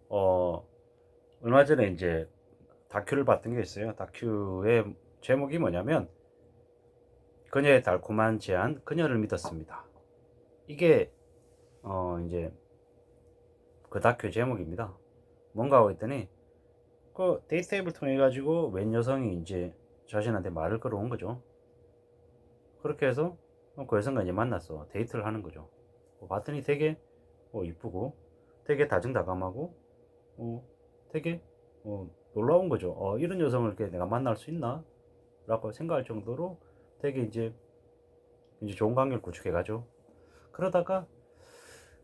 어, 얼마 전에 이제 다큐를 봤던 게 있어요. 다큐의 제목이 뭐냐면 그녀의 달콤한 제안, 그녀를 믿었습니다. 이게 이제 그 다큐 제목입니다. 뭔가 하고 있더니 그 데이트 앱을 통해 가지고 웬 여성이 이제 자신한테 말을 걸어온 거죠. 그렇게 해서 그 여성과 이제 만났어. 데이트를 하는 거죠. 봤더니 되게 이쁘고 되게 다정다감하고 되게 놀라운 거죠. 이런 여성을 이렇게 내가 만날 수 있나? 라고 생각할 정도로 되게 이제 좋은 관계를 구축해 가죠. 그러다가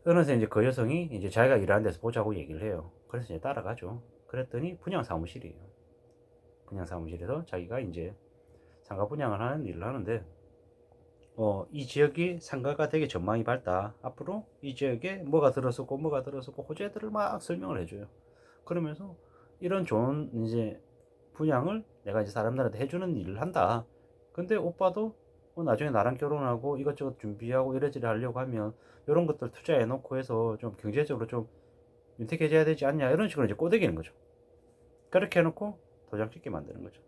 어느새 이제 그 여성이 이제 자기가 일하는 데서 보자고 얘기를 해요. 그래서 이제 따라가죠. 그랬더니 분양 사무실이에요. 분양 사무실에서 자기가 이제 상가 분양을 하는 일을 하는데 이 지역이 상가가 되게 전망이 밝다. 앞으로 이 지역에 뭐가 들어서고 호재들을 막 설명을 해줘요. 그러면서 이런 좋은 이제 분양을 내가 이제 사람들한테 해주는 일을 한다. 근데 오빠도 나중에 나랑 결혼하고 이것저것 준비하고 이래저래 하려고 하면 이런 것들 투자해 놓고 해서 좀 경제적으로 좀 윤택해져야 되지 않냐 이런 식으로 이제 꼬드기는 거죠. 그렇게 해놓고 도장 찍게 만드는 거죠.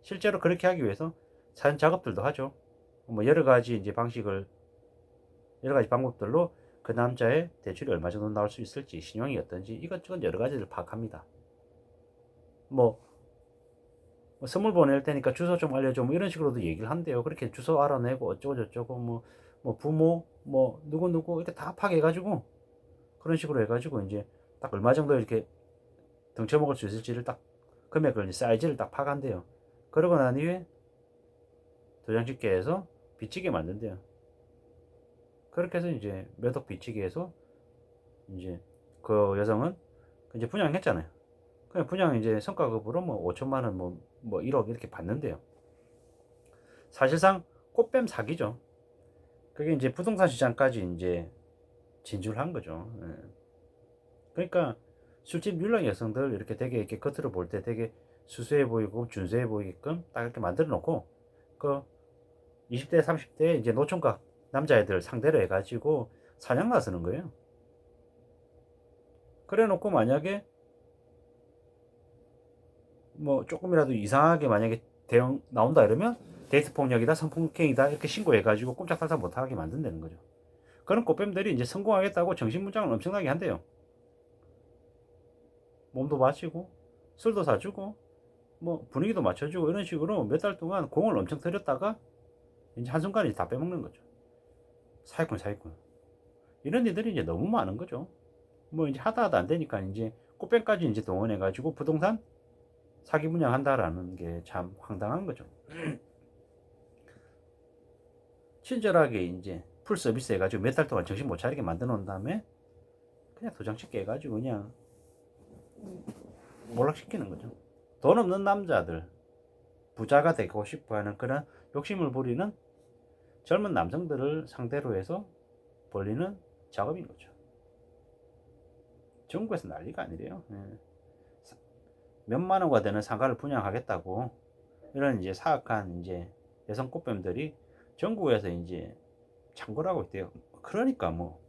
실제로 그렇게 하기 위해서 사전 작업들도 하죠. 뭐 여러 가지 방법들로 그 남자의 대출이 얼마 정도 나올 수 있을지, 신용이 어떤지 이것저것 여러 가지를 파악합니다. 뭐, 선물 보낼 테니까 주소 좀 알려줘 뭐 이런 식으로도 얘기를 한대요. 그렇게 주소 알아내고 어쩌고 저쩌고 뭐 부모 뭐 누구 이렇게 다 파악해가지고 그런 식으로 해가지고 이제 딱 얼마 정도 이렇게 등쳐먹을 수 있을지를 딱 금액을 사이즈를 딱 파악한대요. 그러고 난 이후에 도장집게 해서 빚지게 만든대요. 그렇게 해서 이제 매독 빚지게 해서 이제 그 여성은 이제 분양했잖아요. 그냥 분양 이제 성과급으로 뭐 5천만 원 뭐 1억 이렇게 받는데요. 사실상 꽃뱀 사기죠. 그게 이제 부동산 시장까지 이제 진출을 한 거죠. 예. 그러니까 술집 유랑 여성들 이렇게 되게 이렇게 겉으로 볼 때 되게 수수해 보이고 준수해 보이게끔 딱 이렇게 만들어 놓고 그 20대 30대 이제 노총각 남자애들 상대로 해가지고 사냥 나서는 거예요. 그래 놓고 만약에 뭐 조금이라도 이상하게 만약에 대응 나온다 이러면 데이트 폭력이다 성폭행이다 이렇게 신고해가지고 꼼짝달싹 못하게 만든다는 거죠. 그런 꽃뱀들이 이제 성공하겠다고 정신문장을 엄청나게 한대요. 몸도 바치고 술도 사주고 뭐 분위기도 맞춰주고 이런 식으로 몇 달 동안 공을 엄청 들였다가 이제 한순간에 다 빼먹는 거죠. 사기꾼 이런 일들이 이제 너무 많은 거죠. 뭐 이제 하다 안 되니까 이제 꽃뱀까지 이제 동원해가지고 부동산 사기 분양한다라는 게 참 황당한 거죠. 친절하게 이제 풀 서비스 해가지고 몇 달 동안 정신 못 차리게 만들어 놓은 다음에 그냥 도장 찍게 해가지고 그냥 몰락시키는 거죠. 돈 없는 남자들, 부자가 되고 싶어 하는 그런 욕심을 부리는 젊은 남성들을 상대로 해서 벌리는 작업인 거죠. 전국에서 난리가 아니래요. 예. 몇만 원가 되는 상가를 분양하겠다고 이런 이제 사악한 이제 여성 꽃뱀들이 전국에서 이제 창궐하고 있대요. 그러니까 뭐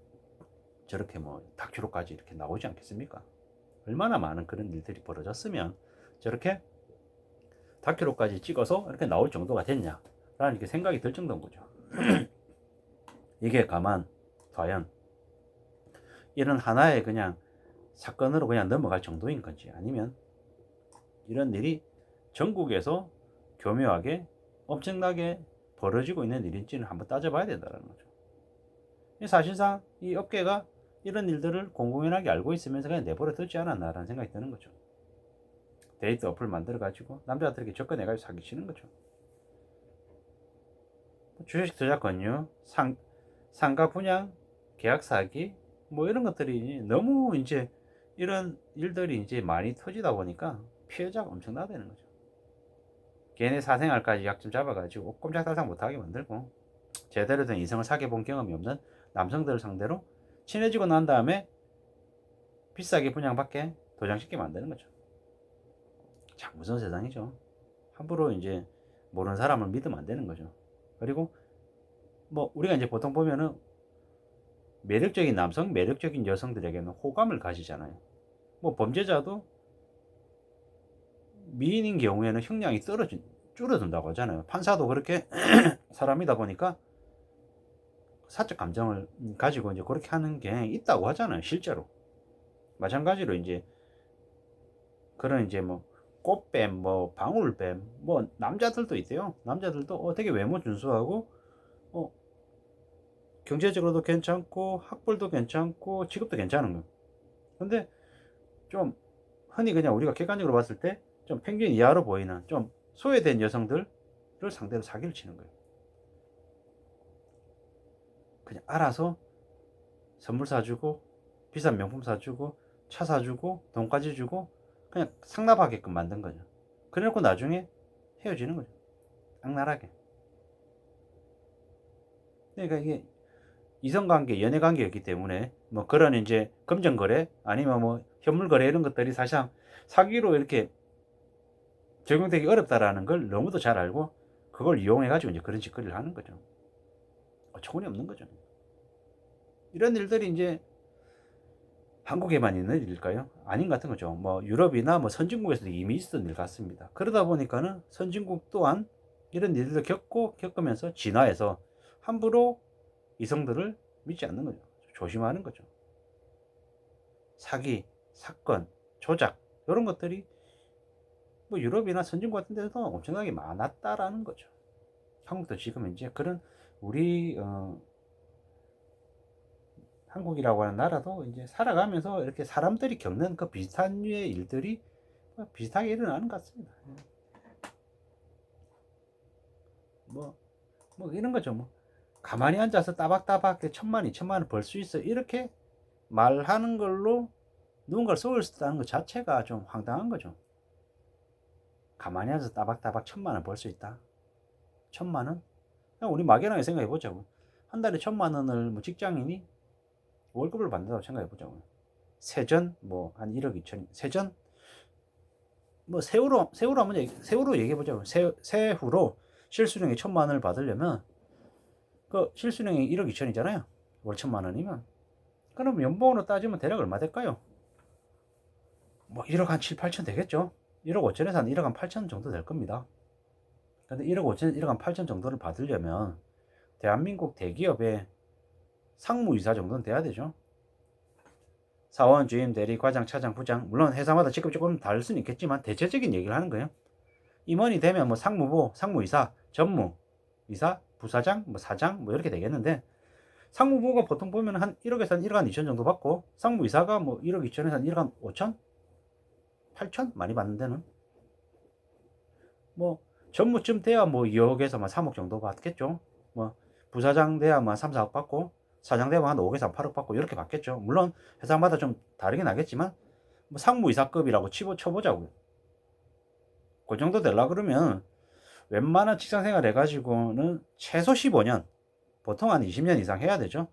저렇게 뭐 다큐로까지 이렇게 나오지 않겠습니까? 얼마나 많은 그런 일들이 벌어졌으면 저렇게 다큐로까지 찍어서 이렇게 나올 정도가 됐냐라는 이렇게 생각이 들 정도인 거죠. 이게 가만 과연 이런 하나의 그냥 사건으로 그냥 넘어갈 정도인 건지 아니면 이런 일이 전국에서 교묘하게 엄청나게 벌어지고 있는 일인지는 한번 따져봐야 된다는 거죠. 사실상 이 업계가 이런 일들을 공공연하게 알고 있으면서 그냥 내버려 두지 않았나라는 생각이 드는 거죠. 데이트 어플 만들어가지고 남자들에게 접근해가지고 사기치는 거죠. 주식 투자 권유, 상가 분양, 계약 사기, 뭐 이런 것들이 너무 이제 이런 일들이 이제 많이 터지다 보니까 피해자가 엄청나다는 거죠. 걔네 사생활까지 약점 잡아가지고 꼼짝달싹 못하게 만들고 제대로 된 이성을 사귀어 본 경험이 없는 남성들을 상대로 친해지고 난 다음에 비싸게 분양받게 도장시게 만드는 거죠. 참 무서운 세상이죠. 함부로 이제 모르는 사람을 믿으면 안 되는 거죠. 그리고 뭐 우리가 이제 보통 보면은 매력적인 남성, 매력적인 여성들에게는 호감을 가지잖아요. 뭐 범죄자도 미인인 경우에는 형량이 줄어든다고 하잖아요. 판사도 그렇게 사람이다 보니까 사적 감정을 가지고 이제 그렇게 하는 게 있다고 하잖아요. 실제로. 마찬가지로 이제 그런 이제 뭐 꽃뱀, 뭐 방울뱀, 뭐 남자들도 있대요. 남자들도 되게 외모 준수하고 경제적으로도 괜찮고 학벌도 괜찮고 직업도 괜찮은 거예요. 근데 좀 흔히 그냥 우리가 객관적으로 봤을 때 좀 평균 이하로 보이는 좀 소외된 여성들을 상대로 사기를 치는 거예요. 그냥 알아서 선물 사주고 비싼 명품 사주고 차 사주고 돈까지 주고 그냥 상납하게끔 만든 거죠. 그래놓고 나중에 헤어지는 거죠. 악랄하게. 그러니까 이게 이성관계, 연애관계였기 때문에 뭐 그런 이제 금전거래 아니면 뭐 현물거래 이런 것들이 사실상 사기로 이렇게 적용되기 어렵다라는 걸 너무도 잘 알고 그걸 이용해가지고 이제 그런 짓거리를 하는 거죠. 어처구니 없는 거죠. 이런 일들이 이제 한국에만 있는 일일까요? 아닌 것 같은 거죠. 뭐 유럽이나 뭐 선진국에서도 이미 있었던 일 같습니다. 그러다 보니까는 선진국 또한 이런 일들을 겪으면서 진화해서 함부로 이성들을 믿지 않는 거죠. 조심하는 거죠. 사기, 사건, 조작 이런 것들이 뭐 유럽이나 선진국 같은 데서 엄청나게 많았다라는 거죠. 한국도 지금 이제 그런 우리 한국이라고 하는 나라도 이제 살아가면서 이렇게 사람들이 겪는 그 비슷한 류의 일들이 비슷하게 일어나는 것 같습니다. 뭐 이런 거죠. 뭐 가만히 앉아서 따박따박 1,000만, 2,000만 원 벌 수 있어 이렇게 말하는 걸로 누군가를 속일 수 있다는 것 자체가 좀 황당한 거죠. 가만히 앉아서 따박따박 1,000만 원 벌 수 있다. 1,000만 원? 그냥 우리 막연하게 생각해 보자고. 한 달에 1,000만 원을 뭐 직장인이 월급을 받는다고 생각해 보자고. 세전 뭐 한 1억 2천 세전 뭐 세후로 한번 세후로 얘기해 보자고. 세후로 실수령이 1,000만 원을 받으려면 그 실수령이 1억 2천이잖아요. 월 1,000만 원이면 그럼 연봉으로 따지면 대략 얼마 될까요? 뭐 1억 한 7, 8천 되겠죠. 1억 5천에서 한 1억 한 8천 정도 될 겁니다. 근데 1억 5천, 1억 한 8천 정도를 받으려면 대한민국 대기업의 상무이사 정도는 돼야 되죠. 사원, 주임, 대리, 과장, 차장, 부장. 물론 회사마다 직급 조금 다를 수는 있겠지만 대체적인 얘기를 하는 거예요. 임원이 되면 뭐 상무부, 상무이사, 전무이사, 부사장, 뭐 사장 뭐 이렇게 되겠는데 상무부가 보통 보면 한 1억에서 한 1억 한 2천 정도 받고 상무이사가 뭐 1억 2천에서 한 1억 한 5천? 8천? 많이 받는 데는 뭐 전무쯤 돼야 뭐 2억에서 만 3억 정도 받겠죠. 뭐 부사장 돼야 뭐 3, 4억 받고 사장 되면 한 5억에서 한 8억 받고 이렇게 받겠죠. 물론 회사마다 좀 다르긴 하겠지만 뭐 상무이사급이라고 쳐보자고요. 그 정도 되려 그러면 웬만한 직장생활 해가지고는 최소 15년, 보통 한 20년 이상 해야 되죠.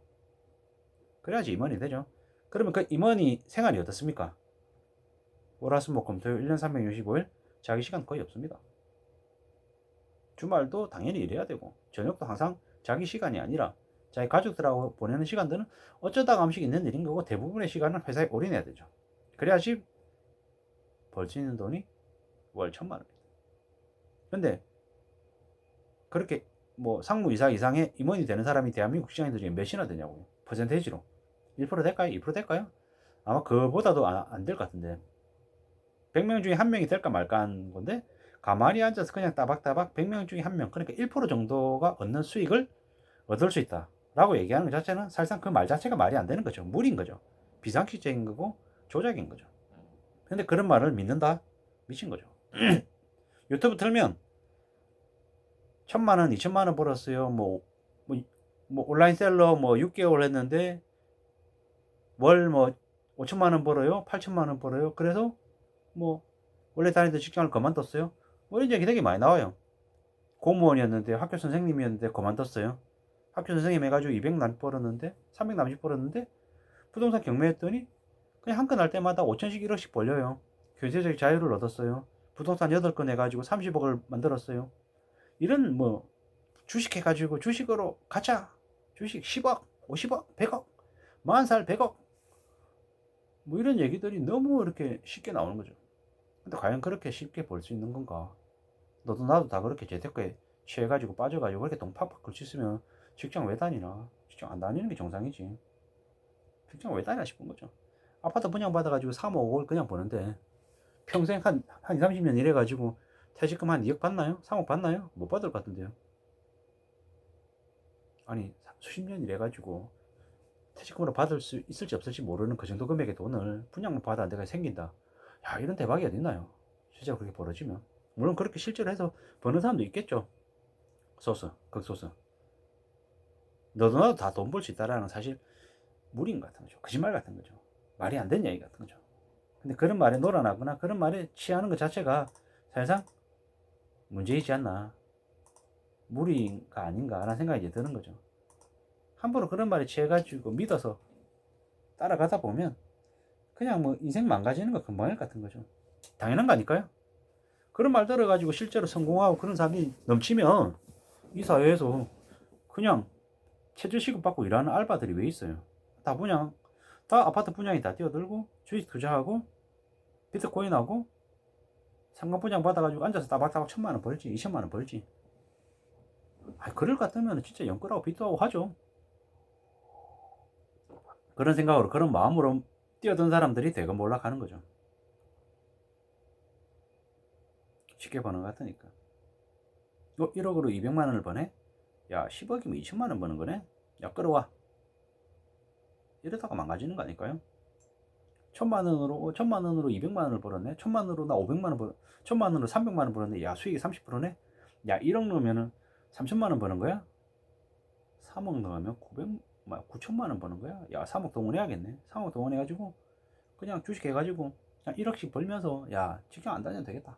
그래야지 임원이 되죠. 그러면 그 임원이 생활이 어떻습니까? 월화수목금토일 1년 365일 자기 시간 거의 없습니다. 주말도 당연히 일해야 되고 저녁도 항상 자기 시간이 아니라 자기 가족들하고 보내는 시간들은 어쩌다 가끔씩 있는 일인 거고 대부분의 시간은 회사에 올인해야 되죠. 그래야지 벌 수 있는 돈이 월 1,000만 원입니다. 근데 그렇게 뭐 상무이사 이상의 임원이 되는 사람이 대한민국 직장인들 중에 몇이나 되냐고요. 퍼센테이지로 1% 될까요? 2% 될까요? 아마 그거보다도 안 될 것 같은데 100명 중에 한 명이 될까 말까 하는 건데 가만히 앉아서 그냥 따박따박 100명 중에 한 명, 그러니까 1% 정도가 얻는 수익을 얻을 수 있다 라고 얘기하는 것 자체는 사실상 그 말 자체가 말이 안 되는 거죠. 무리인 거죠. 비상식적인 거고 조작인 거죠. 근데 그런 말을 믿는다? 미친 거죠. 유튜브 틀면 1,000만 원, 2,000만 원 벌었어요. 뭐 온라인 셀러 뭐 6개월 했는데 월 뭐 5천만 원 벌어요. 8천만 원 벌어요. 그래서 뭐 원래 다니던 직장을 그만뒀어요. 뭐 이런 얘기 되게 많이 나와요. 공무원이었는데 학교 선생님이었는데 그만뒀어요. 학교 선생님 해가지고 200 남짓 벌었는데 300 남짓 벌었는데 부동산 경매했더니 그냥 한 건 할 때마다 5천씩 1억씩 벌려요. 경제적 자유를 얻었어요. 부동산 8건 해가지고 30억을 만들었어요. 이런 뭐 주식 해가지고 주식으로 가자. 주식 10억, 50억, 100억, 40살 100억. 뭐 이런 얘기들이 너무 이렇게 쉽게 나오는 거죠. 근데 과연 그렇게 쉽게 벌 수 있는 건가? 너도 나도 다 그렇게 재테크에 취해가지고 빠져가지고 그렇게 돈 팍팍 긁수 있으면 직장 왜 다니나? 직장 안 다니는 게 정상이지. 직장 왜 다니나 싶은 거죠. 아파트 분양받아가지고 3억, 5억 그냥 버는데 평생 한 2, 30년 일해가지고 퇴직금 한 2억 받나요? 3억 받나요? 못 받을 것 같은데요. 아니, 수십 년 일해가지고 퇴직금으로 받을 수 있을지 없을지 모르는 그 정도 금액의 돈을 분양만 받아 내가 생긴다. 야, 이런 대박이 어딨나요? 실제로 그렇게 벌어지면. 물론 그렇게 실제로 해서 버는 사람도 있겠죠. 소스, 극소수. 너도 나도 다 돈 벌 수 있다라는 사실 무리인 것 같은 거죠. 거짓말 같은 거죠. 말이 안 되는 얘기 같은 거죠. 근데 그런 말에 놀아나거나 그런 말에 취하는 것 자체가 사실상 문제이지 않나. 무리가 아닌가라는 생각이 이제 드는 거죠. 함부로 그런 말에 취해가지고 믿어서 따라가다 보면 그냥 뭐 인생 망가지는 거 금방일 같은 거죠. 당연한 거 아닐까요? 그런 말 들어가지고 실제로 성공하고 그런 사람이 넘치면 이 사회에서 그냥 최저시급 받고 일하는 알바들이 왜 있어요? 다 분양, 다 아파트 분양이 다 뛰어들고 주식 투자하고 비트코인하고 상가 분양 받아가지고 앉아서 따박따박 1,000만 원 벌지, 2천만 원 벌지. 아, 그럴 것 같으면 진짜 연끌하고 비트하고 하죠. 그런 생각으로 그런 마음으로 뛰어든 사람들이 대거 몰락하는 거죠. 쉽게 버는 것 같으니까. 1억으로 200만 원을 버네? 야, 10억이면 2천만 원 버는 거네? 야, 끌어와. 이러다가 망가지는 거 아닐까요? 1,000만 원으로 200만 원을 벌었네? 1,000만 원으로 나 500만 원 벌, 1,000만 원으로 300만 원 벌었네? 야, 수익이 30%네? 야, 1억 넣으면은 3천만 원 버는 거야? 3억 넣으면 9천만 원 버는 거야? 야, 3억 동원해야겠네. 3억 동원해가지고 그냥 주식 해가지고 그냥 1억씩 벌면서 야, 직장 안 다녀도 되겠다.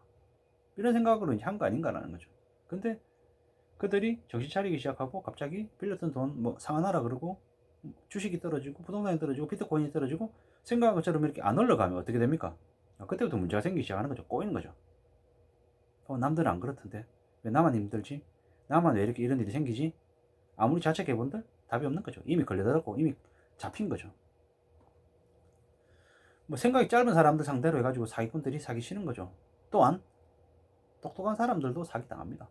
이런 생각으로 이제 한 거 아닌가라는 거죠. 근데 그들이 정신 차리기 시작하고 갑자기 빌렸던 돈 뭐 상환하라 그러고 주식이 떨어지고 부동산이 떨어지고 비트코인이 떨어지고 생각한 것처럼 이렇게 안 올라가면 어떻게 됩니까? 그때부터 문제가 생기기 시작하는 거죠. 꼬이는 거죠. 남들은 안 그렇던데 왜 나만 힘들지? 나만 왜 이렇게 이런 일이 생기지? 아무리 자책해본들 답이 없는 거죠. 이미 걸려들었고 이미 잡힌 거죠. 뭐 생각이 짧은 사람들 상대로 해가지고 사기꾼들이 사기 치는 거죠. 또한 똑똑한 사람들도 사기 당합니다.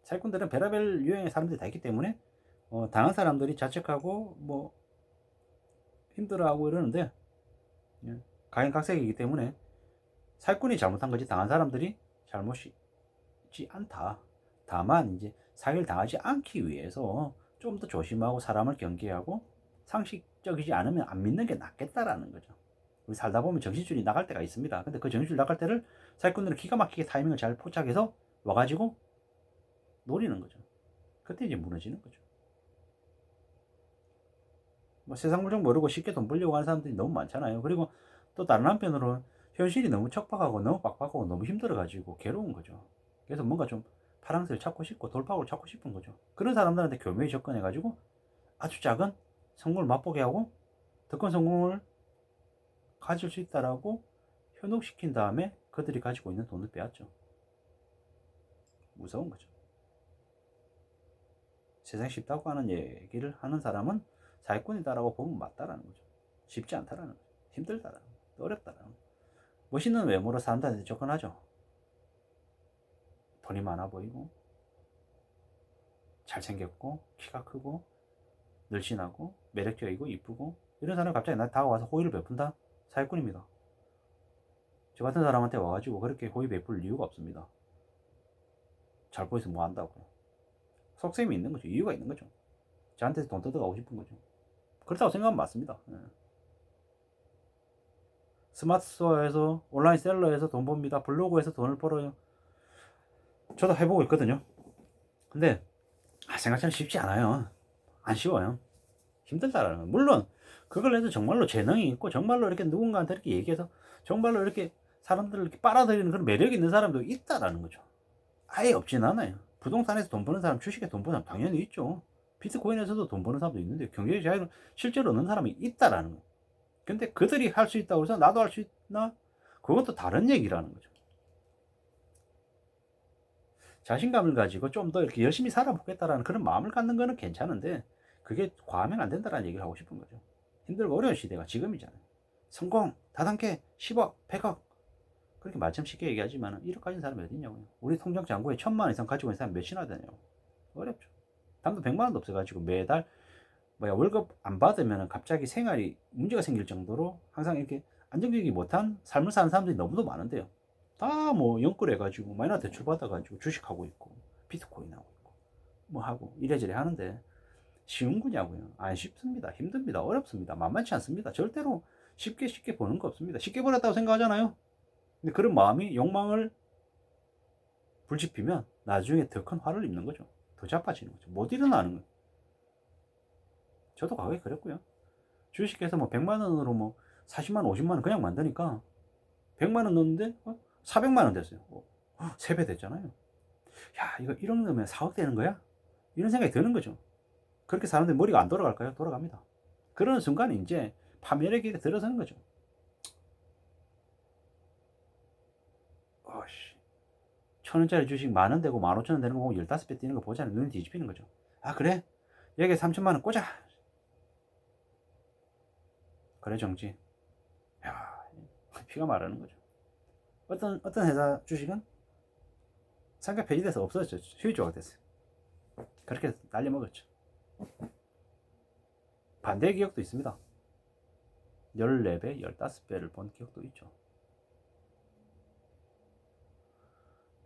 사기꾼들은 별의별 유형의 사람들이 다 있기 때문에 당한 사람들이 자책하고 뭐 힘들어하고 이러는데 가행각색이기 때문에 사기꾼이 잘못한 거지 당한 사람들이 잘못이지 않다. 다만 이제 사기를 당하지 않기 위해서 좀 더 조심하고 사람을 경계하고 상식적이지 않으면 안 믿는 게 낫겠다라는 거죠. 우리 살다 보면 정신줄이 나갈 때가 있습니다. 근데 그 정신줄 나갈 때를 사기꾼들은 기가 막히게 타이밍을 잘 포착해서 와가지고 노리는 거죠. 그때 이제 무너지는 거죠. 뭐 세상 물정 모르고 쉽게 돈 벌려고 하는 사람들이 너무 많잖아요. 그리고 또 다른 한편으로는 현실이 너무 척박하고 너무 빡빡하고 너무 힘들어가지고 괴로운 거죠. 그래서 뭔가 좀 파랑새를 찾고 싶고 돌파구를 찾고 싶은 거죠. 그런 사람들한테 교묘히 접근해가지고 아주 작은 성공을 맛보게 하고 더 큰 성공을 가질 수 있다라고 현혹시킨 다음에 그들이 가지고 있는 돈을 빼앗죠. 무서운 거죠. 세상 쉽다고 하는 얘기를 하는 사람은 사기꾼이다라고 보면 맞다라는 거죠. 쉽지 않다라는 거죠. 힘들다라는 거죠. 어렵다라는 거죠. 멋있는 외모로 사람들한테 접근하죠. 돈이 많아 보이고 잘생겼고 키가 크고 늘씬하고 매력적이고 이쁘고 이런 사람이 갑자기 나한테 다가와서 호의를 베푼다? 사기꾼입니다. 저 같은 사람한테 와가지고 그렇게 호의 베풀 이유가 없습니다. 잘 보여서 뭐 한다고요. 속셈이 있는 거죠. 이유가 있는 거죠. 저한테서 돈 뜯어가고 싶은 거죠. 그렇다고 생각하면 맞습니다. 스마트 스토어에서 온라인 셀러에서 돈 법니다. 블로그에서 돈을 벌어요. 저도 해보고 있거든요. 근데 생각처럼 쉽지 않아요. 안 쉬워요. 힘들다라는 거. 물론 그걸 해도 정말로 재능이 있고 정말로 이렇게 누군가한테 이렇게 얘기해서 정말로 이렇게 사람들을 이렇게 빨아들이는 그런 매력이 있는 사람도 있다라는 거죠. 아예 없진 않아요. 부동산에서 돈 버는 사람, 주식에 돈 버는 사람 당연히 있죠. 비트코인에서도 돈 버는 사람도 있는데 경제의 자유를 실제로 얻는 사람이 있다라는 거예요. 근데 그들이 할 수 있다고 해서 나도 할 수 있나? 그것도 다른 얘기라는 거죠. 자신감을 가지고 좀 더 이렇게 열심히 살아보겠다라는 그런 마음을 갖는 거는 괜찮은데 그게 과하면 안 된다라는 얘기를 하고 싶은 거죠. 힘들고 어려운 시대가 지금이잖아요. 성공, 다단계, 10억, 100억. 그렇게 말처럼 쉽게 얘기하지만 1억 가진 사람이 어디 있냐고요. 우리 통장 잔고에 1000만 원 이상 가지고 있는 사람 몇이나 되냐고. 어렵죠. 당도 100만 원도 없어가지고 매달 월급 안 받으면 갑자기 생활이 문제가 생길 정도로 항상 이렇게 안정적이지 못한 삶을 사는 사람들이 너무도 많은데요. 다 뭐 연끌해가지고 마이너 대출 받아가지고 주식하고 있고 비트코인 하고 있고 뭐 하고 이래저래 하는데 쉬운 거냐고요. 안 쉽습니다. 힘듭니다. 어렵습니다. 만만치 않습니다. 절대로 쉽게 버는 거 없습니다. 쉽게 벌었다고 생각하잖아요. 근데 그런 마음이 욕망을 불지피면 나중에 더 큰 화를 입는 거죠. 더 자빠지는 거죠. 못 일어나는 거예요. 저도 과거에 그랬고요. 주식해서 뭐 100만 원으로 뭐 40만 원, 50만 원 그냥 만드니까 100만 원 넣었는데 400만 원 됐어요. 3배 됐잖아요. 야, 이거 1억 넣으면 4억 되는 거야? 이런 생각이 드는 거죠. 그렇게 사람들 머리가 안 돌아갈까요? 돌아갑니다. 그런 순간에 이제 파멸의 길에 들어서는 거죠. 어씨, 1,000원짜리 주식 만원 되고 15,000원 되는 거 보고 15배 뛰는 거 보잖아요. 눈이 뒤집히는 거죠. 아, 그래? 여기에 3천만 원 꽂아. 그래, 정지. 야, 피가 마르는 거죠. 어떤 회사 주식은 상가 폐지돼서 없어졌죠. 휴지조각 됐어요. 그렇게 날려 먹었죠. 반대 기억도 있습니다. 14배, 15배를 본 기억도 있죠.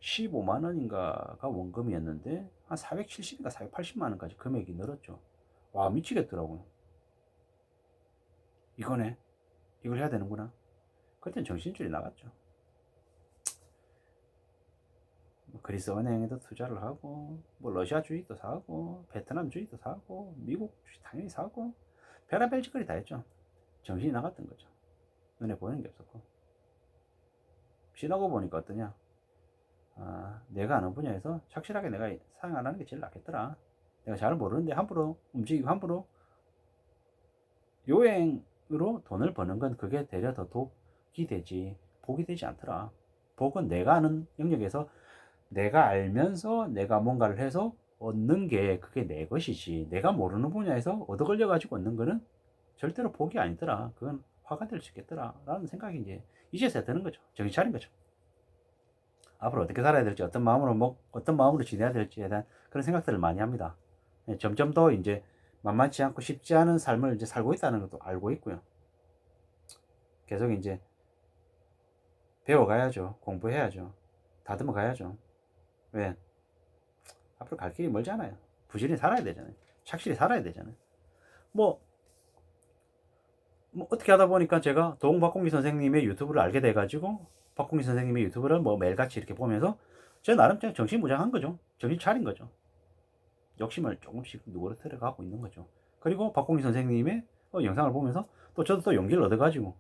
15만 원인가가 원금이었는데 한 470인가 480만 원까지 금액이 늘었죠. 와, 미치겠더라고요. 이거네. 이걸 해야 되는구나. 그때는 정신줄이 나갔죠. 그리스 은행에도 투자를 하고 뭐 러시아 주식도 사고 베트남 주식도 사고 미국 주식 당연히 사고 별의별 짓거리 다 했죠. 정신이 나갔던 거죠. 눈에 보이는 게 없었고 지나고 보니까 어떠냐. 아, 내가 아는 분야에서 착실하게 내가 사용 안 하는 게 제일 낫겠더라. 내가 잘 모르는데 함부로 움직이고 함부로 요행으로 돈을 버는 건 그게 되려 더 독이 되지 복이 되지 않더라. 복은 내가 아는 영역에서 내가 알면서 내가 뭔가를 해서 얻는 게 그게 내 것이지 내가 모르는 분야에서 얻어 걸려 가지고 얻는 거는 절대로 복이 아니더라. 그건 화가 될 수 있겠더라 라는 생각이 이제 이제서야 드는 거죠. 정신 차린 거죠. 앞으로 어떻게 살아야 될지 어떤 마음으로 지내야 될지에 대한 그런 생각들을 많이 합니다. 점점 더 이제 만만치 않고 쉽지 않은 삶을 이제 살고 있다는 것도 알고 있고요. 계속 이제 배워가야죠. 공부해야죠. 다듬어 가야죠. 왜? 앞으로 갈 길이 멀잖아요. 부지런히 살아야 되잖아요. 착실히 살아야 되잖아요. 뭐, 어떻게 하다 보니까 제가 도홍박공기 선생님의 유튜브를 알게 돼가지고 박공기 선생님의 유튜브를 뭐 매일같이 이렇게 보면서 제 나름 정신무장한 거죠. 정신 차린 거죠. 욕심을 조금씩 누그러뜨려 가고 있는 거죠. 그리고 박공기 선생님의 영상을 보면서 또 저도 또 용기를 얻어가지고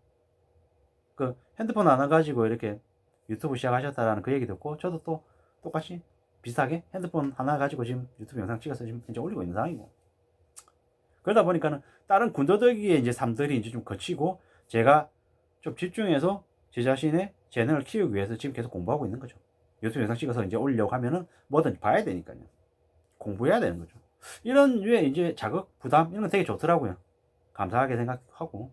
그 핸드폰 하나 가지고 이렇게 유튜브 시작하셨다라는 그 얘기 듣고 저도 또 똑같이 비슷하게 핸드폰 하나 가지고 지금 유튜브 영상 찍어서 지금 이제 올리고 있는 상황이고 그러다 보니까는 다른 군더더기의 이제 삶들이 이제 좀 거치고 제가 좀 집중해서 제 자신의 재능을 키우기 위해서 지금 계속 공부하고 있는 거죠. 유튜브 영상 찍어서 이제 올리려고 하면은 뭐든지 봐야 되니까요. 공부해야 되는 거죠. 이런 류의 이제 자극, 부담 이런 거 되게 좋더라고요. 감사하게 생각하고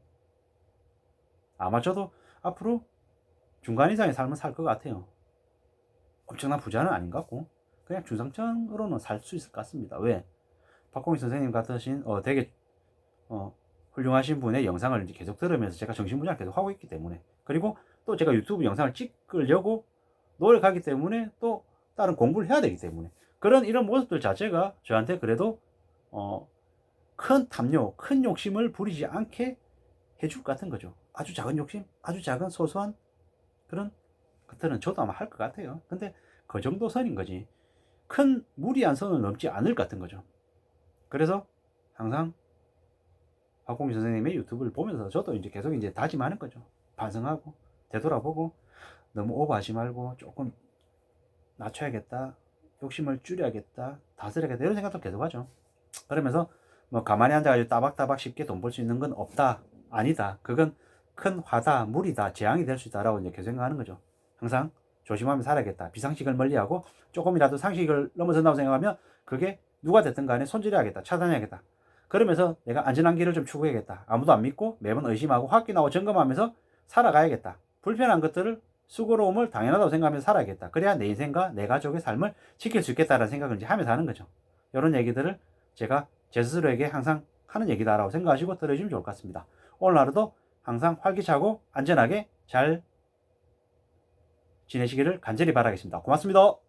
아마 저도 앞으로 중간 이상의 삶을 살 것 같아요. 엄청난 부자는 아닌 것 같고 그냥 중상층으로는 살 수 있을 것 같습니다. 왜? 박공희 선생님 같으신 되게 훌륭하신 분의 영상을 이제 계속 들으면서 제가 정신무장을 계속 하고 있기 때문에 그리고 또 제가 유튜브 영상을 찍으려고 노력하기 때문에 또 다른 공부를 해야 되기 때문에 그런 이런 모습들 자체가 저한테 그래도 큰 탐욕, 큰 욕심을 부리지 않게 해줄 것 같은 거죠. 아주 작은 욕심, 아주 작은 소소한 그런 것들은 저도 아마 할 것 같아요. 근데 그 정도 선인 거지 큰 무리한 선을 넘지 않을 것 같은 거죠. 그래서 항상 박공기 선생님의 유튜브를 보면서 저도 이제 계속 이제 다짐하는 거죠. 반성하고 되돌아보고 너무 오버하지 말고 조금 낮춰야겠다. 욕심을 줄여야겠다. 다스려야겠다. 이런 생각도 계속 하죠. 그러면서 뭐 가만히 앉아가지고 따박따박 쉽게 돈 벌 수 있는 건 없다. 아니다. 그건 큰 화다, 무리다, 재앙이 될 수 있다라고 이제 계속 생각하는 거죠. 항상 조심하며 살아야겠다. 비상식을 멀리하고 조금이라도 상식을 넘어선다고 생각하면 그게 누가 됐든 간에 손질해야겠다. 차단해야겠다. 그러면서 내가 안전한 길을 좀 추구해야겠다. 아무도 안 믿고 매번 의심하고 확인하고 점검하면서 살아가야겠다. 불편한 것들을 수고로움을 당연하다고 생각하면서 살아야겠다. 그래야 내 인생과 내 가족의 삶을 지킬 수 있겠다라는 생각을 이제 하면서 하는 거죠. 이런 얘기들을 제가 제 스스로에게 항상 하는 얘기다라고 생각하시고 들어주시면 좋을 것 같습니다. 오늘 하루도 항상 활기차고 안전하게 잘 지내시기를 간절히 바라겠습니다. 고맙습니다.